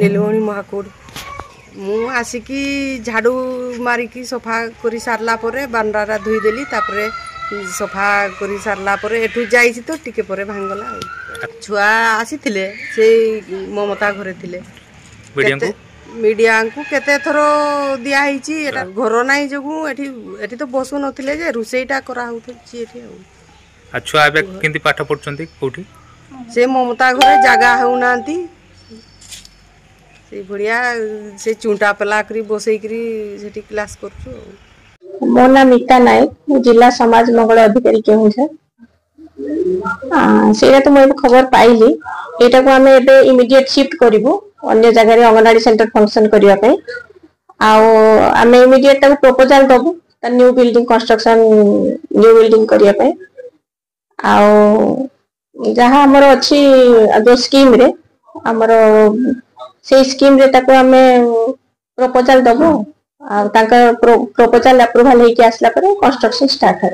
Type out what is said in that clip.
नीलमणि महाकुड़ मु आसिकी झाड़ू मारिकी सफा कर सारला बानरा धोईदेली सफा कर सारला एठू जाइए तो टिके पर भांगला छुआ आसी से ममता घरे थिले मीडिया को केते थर दिखाई घर ना जो एठी तो बसु नथिले जे रुसेईटा करा होउछि एठी छुआ केंती पाठ पढछंती कोठी से ममता घरे जगह होउनांती से बढ़िया से चुंटा पला करी बसई करी सेठी क्लास करछु। मो नाम मीता नायक जिला समाज मंगल अधिकारी केहू से सेटा तो मैं खबर पाइली एटा को हमें एबे इमीडिएट शिफ्ट करिवो अन्य जगह रे अंगनवाड़ी सेंटर फंक्शन करिया पे आमे इमीडिएट तक प्रपोजल दबो त new building construction new building करिया पे जहाँ हमर अछि जो स्कीम रे हमर से स्कीम रे ताको हमें प्रपोजल दबो प्रपोजल अप्रूवल होके आसला पर कंस्ट्रक्शन स्टार्ट हो।